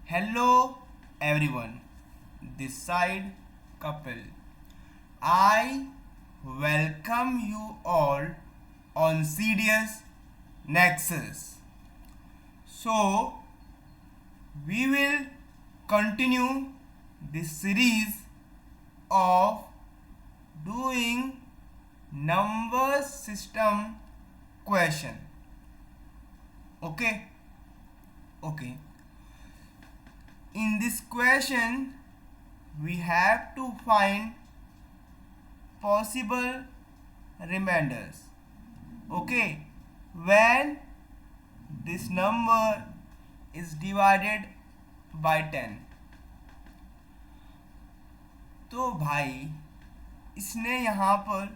Hello everyone, this side Kapil. I welcome you all on CDS Nexus. So, we will continue this series of doing number system question. Okay? Okay. In this question, we have to find possible remainders. Okay, when this number is divided by 10. तो भाई इसने यहाँ पर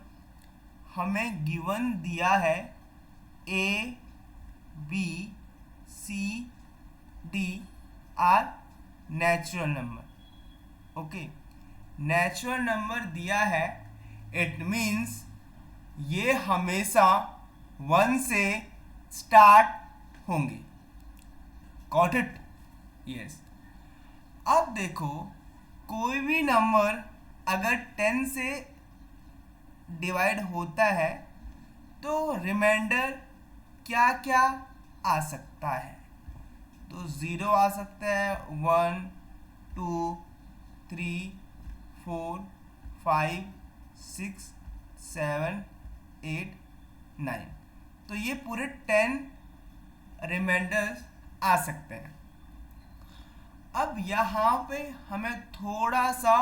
हमें given दिया है A B C D are natural number. Okay, natural number दिया है, इट मीन्स ये हमेशा 1 से स्टार्ट होंगे. Got it? यस. अब देखो, कोई भी नंबर अगर 10 से डिवाइड होता है तो रिमाइंडर क्या क्या आ सकता है. तो 0 आ सकता है, 1 2 3 4 5 6 7 8 9. तो ये पूरे 10 रिमाइंडर्स आ सकते हैं. अब यहाँ पे हमें थोड़ा सा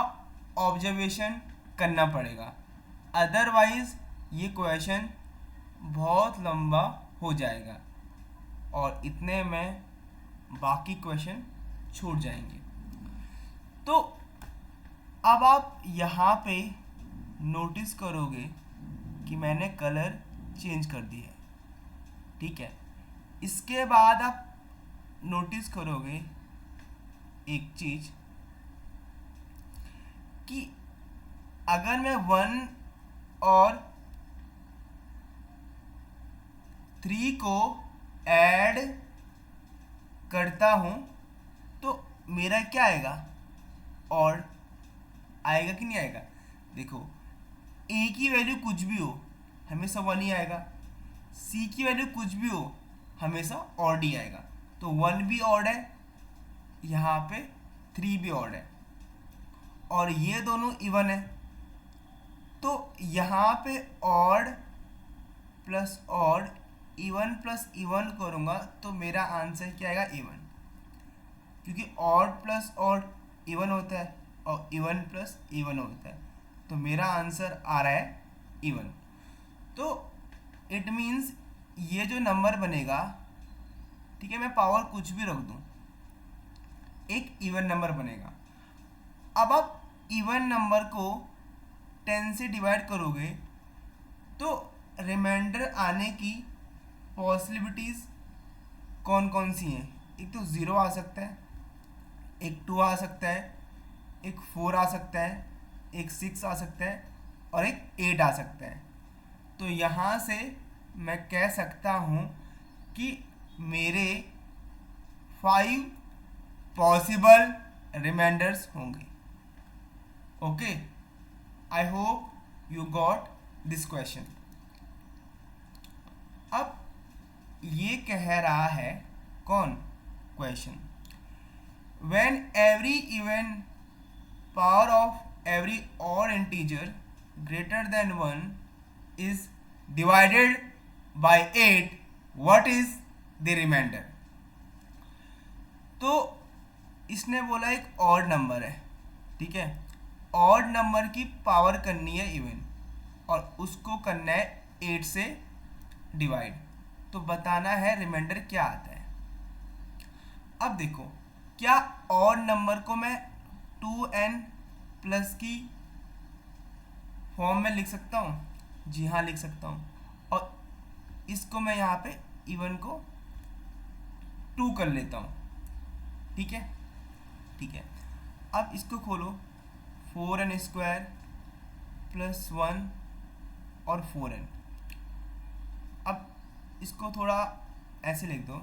ऑब्जर्वेशन करना पड़ेगा, अदरवाइज ये क्वेश्चन बहुत लंबा हो जाएगा और इतने में बाकी क्वेश्चन छूट जाएंगे. तो अब आप यहाँ पे नोटिस करोगे कि मैंने कलर चेंज कर दिया है. ठीक है, इसके बाद आप नोटिस करोगे एक चीज कि अगर मैं 1 और 3 को ऐड करता हूं तो मेरा क्या आएगा? और आएगा कि नहीं आएगा? देखो, ए की वैल्यू कुछ भी हो हमेशा 1 ही आएगा, सी की वैल्यू कुछ भी हो हमेशा ऑड ही आएगा. तो 1 भी ऑड है, यहाँ पे 3 भी ऑड है, और ये दोनों इवन है. तो यहाँ पे odd plus odd, even plus even करूँगा तो मेरा आंसर क्या आएगा? इवन. क्योंकि ऑड प्लस ऑड इवन होता है और इवन प्लस इवन होता है, तो मेरा आंसर आ रहा है इवन. तो इट मीन्स ये जो नंबर बनेगा, ठीक है, मैं पावर कुछ भी रख दूँ, एक इवन नंबर बनेगा. अब आप इवन नंबर को 10 से डिवाइड करोगे तो रिमाइंडर आने की पॉसिबिलिटीज़ कौन कौन सी हैं? एक तो 0 आ सकता है, एक 2 आ सकता है, एक 4 आ सकता है, एक 6 आ सकता है और एक 8 आ सकता है. तो यहाँ से मैं कह सकता हूँ कि मेरे 5 पॉसिबल रिमाइंडर्स होंगे. Okay, I hope you got this question. अब ये कह रहा है कौन? Question, when every even power of every odd integer greater than 1 is divided by 8, what is the reminder? तो इसने बोला एक ऑड नंबर है, ठीक है, ऑड नंबर की पावर करनी है इवन और उसको करना है 8 से डिवाइड. तो बताना है रिमाइंडर क्या आता है. अब देखो, क्या ऑड नंबर को मैं 2n प्लस की फॉर्म में लिख सकता हूँ? जी हाँ, लिख सकता हूँ. और इसको मैं यहाँ पे इवन को 2 कर लेता हूँ. ठीक है, ठीक है. अब इसको खोलो, 4n² प्लस 1 और 4n. अब इसको थोड़ा ऐसे लिख दो,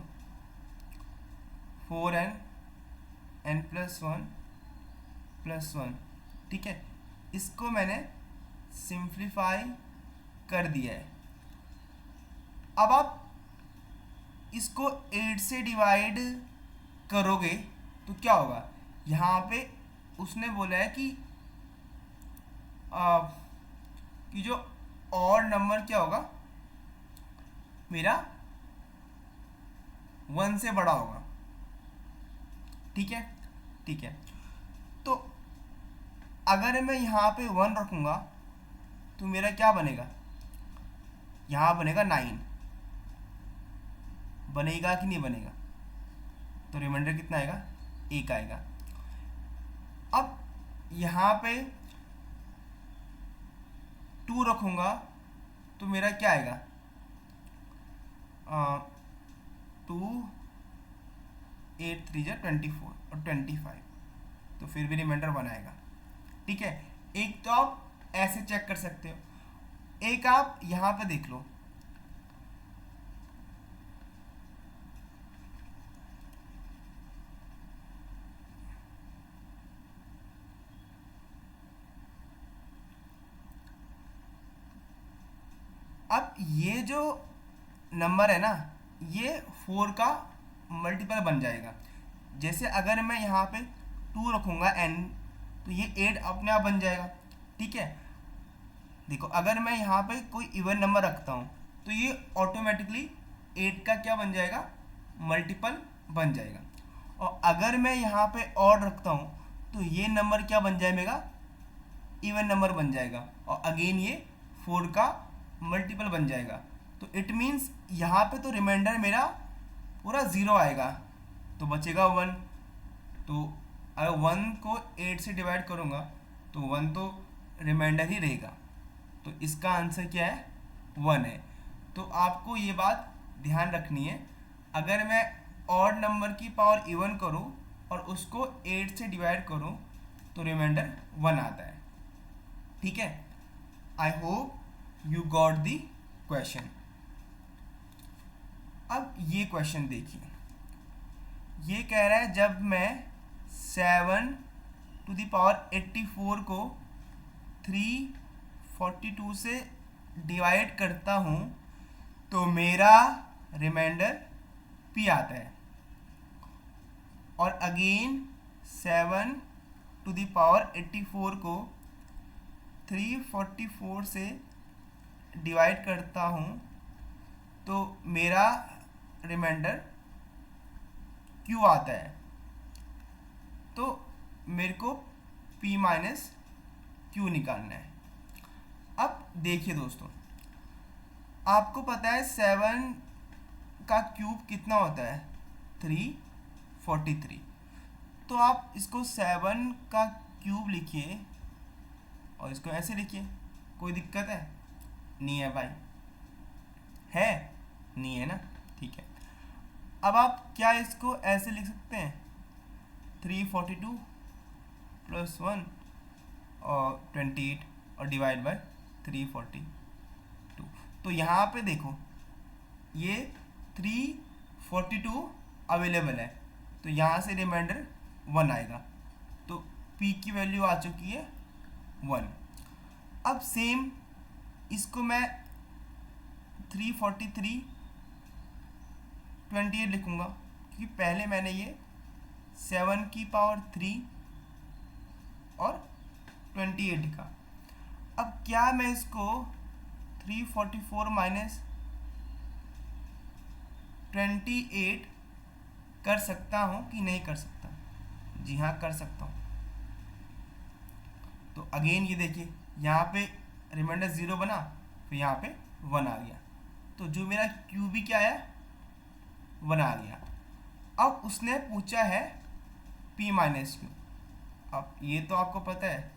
4n n+1 + 1, ठीक है। इसको मैंने सिंप्लीफाई कर दिया है। अब आप इसको 8 से डिवाइड करोगे तो क्या होगा, यहाँ पे उसने बोला है कि जो और नंबर क्या होगा मेरा 1 से बड़ा होगा, ठीक है। ठीक है, तो अगर मैं यहाँ पे 1 रखूँगा तो मेरा क्या बनेगा, यहाँ बनेगा 9, बनेगा कि नहीं बनेगा, तो रिमाइंडर कितना आएगा, 1 आएगा। अब यहाँ पे 2 रखूँगा तो मेरा क्या आएगा, 2 8 3 जा 24 और 25, तो फिर भी रिमाइंडर 1 आएगा, ठीक है। एक तो आप ऐसे चेक कर सकते हो, एक आप यहाँ पे देख लो, अब ये जो नंबर है ना, ये 4 का मल्टीपल बन जाएगा। जैसे अगर मैं यहाँ पे 2 रखूँगा n, तो ये 8 अपने आप बन जाएगा, ठीक है। देखो अगर मैं यहाँ पे कोई इवन नंबर रखता हूँ तो ये ऑटोमेटिकली 8 का क्या बन जाएगा, मल्टीपल बन जाएगा। और अगर मैं यहाँ पे और रखता हूँ तो ये नंबर क्या बन जाएगा, इवन नंबर बन जाएगा, और अगेन ये 4 का मल्टीपल बन जाएगा। तो इट मीन्स यहाँ पे तो रिमाइंडर मेरा पूरा 0 आएगा, तो बचेगा 1। तो अगर 1 को 8 से डिवाइड करूँगा तो 1 तो रिमाइंडर ही रहेगा, तो इसका आंसर क्या है, 1 है। तो आपको ये बात ध्यान रखनी है, अगर मैं ऑड नंबर की पावर इवन करूँ और उसको 8 से डिवाइड करूँ तो रिमाइंडर 1 आता है, ठीक है। आई hope you got the question. अब ये क्वेश्चन देखिए, ये कह रहा है जब मैं 7⁴ को 342 से डिवाइड करता हूँ तो मेरा रिमाइंडर p आता है, और अगेन 7⁴ को 344 से डिवाइड करता हूँ तो मेरा रिमाइंडर q आता है। तो मेरे को p - q निकालना है। अब देखिए दोस्तों, आपको पता है 7 का क्यूब कितना होता है, 343। तो आप इसको 7 का क्यूब लिखिए और इसको ऐसे लिखिए, कोई दिक्कत है नहीं है भाई, है नहीं है ना, ठीक है। अब आप क्या इसको ऐसे लिख सकते हैं, 342 + 1 और 28 और डिवाइड बाय 342। तो यहाँ पे देखो ये 342 अवेलेबल है, तो यहाँ से रिमाइंडर 1 आएगा, तो p की वैल्यू आ चुकी है 1। अब सेम इसको मैं 343 28 लिखूँगा, क्योंकि पहले मैंने ये 7 की पावर 3 और 28 लिखा। अब क्या मैं इसको 344 - 28 कर सकता हूँ कि नहीं कर सकता, जी हाँ कर सकता हूँ। तो अगेन ये देखिए यहाँ पे रिमाइंडर 0 बना, फिर यहाँ पे 1 आ गया, तो जो मेरा क्यू भी क्या है 1 आ गया। अब उसने पूछा है p - q, अब ये तो आपको पता है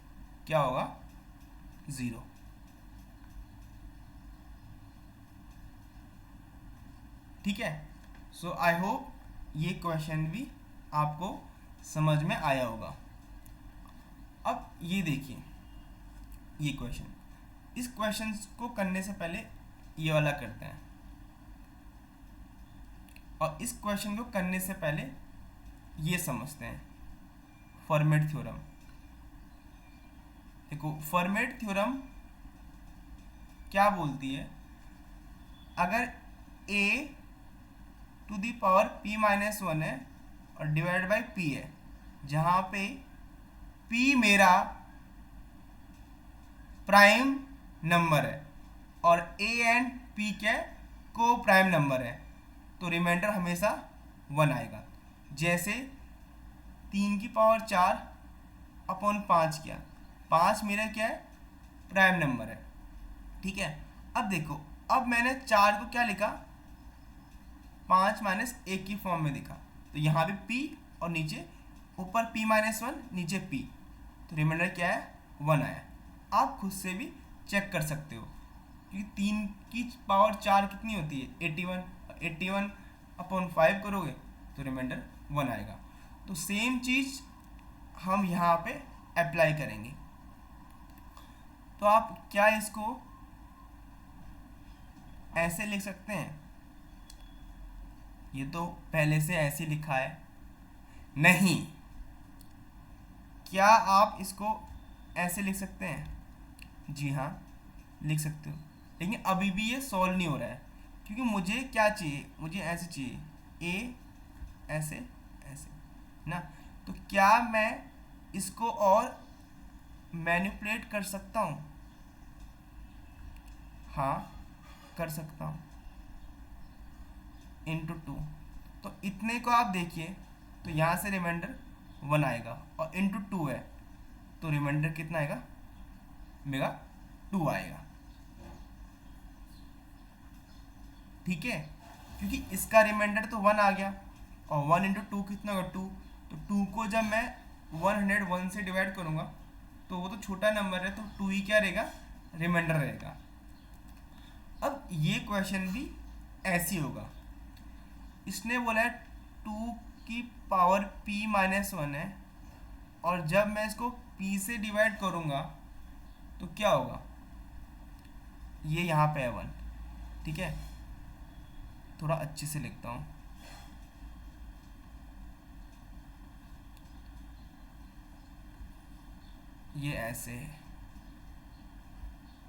क्या होगा, 0। ठीक है, सो आई होप ये क्वेश्चन भी आपको समझ में आया होगा। अब ये देखिए ये क्वेश्चन, इस क्वेश्चन को करने से पहले ये वाला करते हैं, और इस क्वेश्चन को करने से पहले ये समझते हैं। Fermat theorem. देखो फर्मेट थ्योरम क्या बोलती है, अगर a to the power p minus one है और डिवाइड बाई p है, जहाँ पे p मेरा प्राइम नंबर है और a एंड p क्या है, को प्राइम नंबर है, तो रिमाइंडर हमेशा 1 आएगा। जैसे 3 की पावर 4 अपॉन 5 किया, 5 मेरा क्या है, प्राइम नंबर है, ठीक है। अब देखो, अब मैंने 4 को क्या लिखा, 5 माइनस 1 की फॉर्म में लिखा, तो यहाँ पे p और नीचे ऊपर p माइनस वन, नीचे p, तो रिमाइंडर क्या है, 1 आया। आप खुद से भी चेक कर सकते हो, क्योंकि 3 की पावर 4 कितनी होती है, 81, 81 अपॉन 5 करोगे तो रिमाइंडर 1 आएगा। तो सेम चीज़ हम यहाँ पे अप्लाई करेंगे। तो आप क्या इसको ऐसे लिख सकते हैं, ये तो पहले से ऐसे लिखा है, नहीं, क्या आप इसको ऐसे लिख सकते हैं, जी हाँ लिख सकते हो, लेकिन अभी भी ये सॉल्व नहीं हो रहा है, क्योंकि मुझे क्या चाहिए, मुझे ऐसे चाहिए, ए ऐसे ऐसे ना। तो क्या मैं इसको और मैनिपुलेट कर सकता हूँ, हाँ कर सकता हूँ, इंटू 2, तो इतने को आप देखिए, तो यहाँ से रिमाइंडर 1 आएगा और इंटू 2 है, तो रिमाइंडर कितना आएगा मेरा, 2 आएगा, ठीक है। क्योंकि इसका रिमाइंडर तो 1 आ गया और 1 इंटू 2 कितना होगा, 2, तो 2 को जब मैं 101 से डिवाइड करूँगा तो वो तो छोटा नंबर है, तो 2 ही क्या रहेगा, रिमाइंडर रहेगा। अब ये क्वेश्चन भी ऐसी होगा, इसने बोला है 2 की पावर p माइनस वन है और जब मैं इसको p से डिवाइड करूँगा तो क्या होगा, ये यहाँ पे है 1, ठीक है। थोड़ा अच्छे से लिखता हूँ, ये ऐसे है।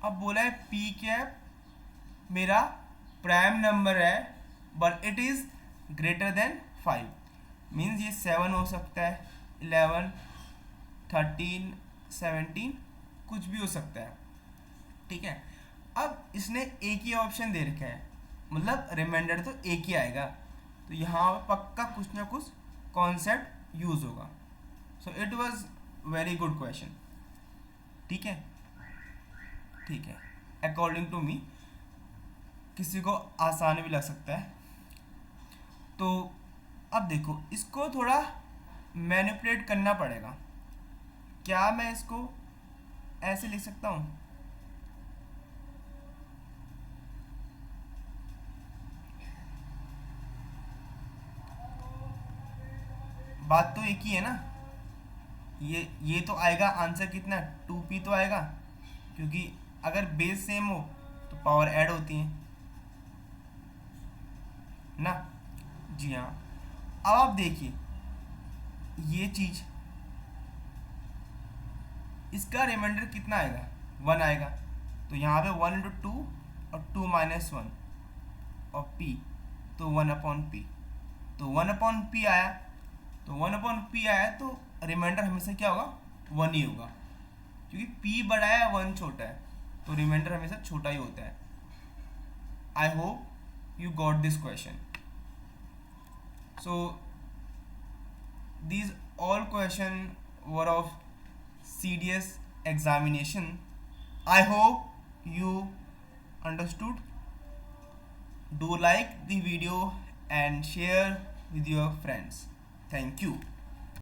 अब बोला है p क्या है, मेरा प्राइम नंबर है but it is greater than 5, means ये 7 हो सकता है, 11, 13, 17, कुछ भी हो सकता है, ठीक है। अब इसने एक ही ऑप्शन दे रखा है, मतलब रिमाइंडर तो एक ही आएगा, तो यहाँ पक्का कुछ ना कुछ कॉन्सेप्ट यूज़ होगा। So it was very good question, ठीक है, ठीक है, अकॉर्डिंग टू मी, किसी को आसान भी लग सकता है। तो अब देखो, इसको थोड़ा मैनिपुलेट करना पड़ेगा। क्या मैं इसको ऐसे लिख सकता हूँ, बात तो एक ही है ना, ये तो आएगा आंसर कितना, 2p तो आएगा, क्योंकि अगर बेस सेम हो तो पावर ऐड होती है ना, जी हाँ। अब आप देखिए ये चीज़, इसका रिमाइंडर कितना आएगा, 1 आएगा, तो यहाँ पे 1 इंटू 2 और 2 माइनस 1 और p, तो 1 अपॉन p, तो 1 अपॉन p आया, तो 1 अपॉन p आया, तो रिमाइंडर हमेशा क्या होगा, 1 ही होगा, क्योंकि p बड़ा है 1 छोटा है, तो रिमाइंडर हमेशा छोटा ही होता है। आई hope you got this question. So these all question were of CDS examination. I hope you understood. Do like the video and share with your friends. Thank you.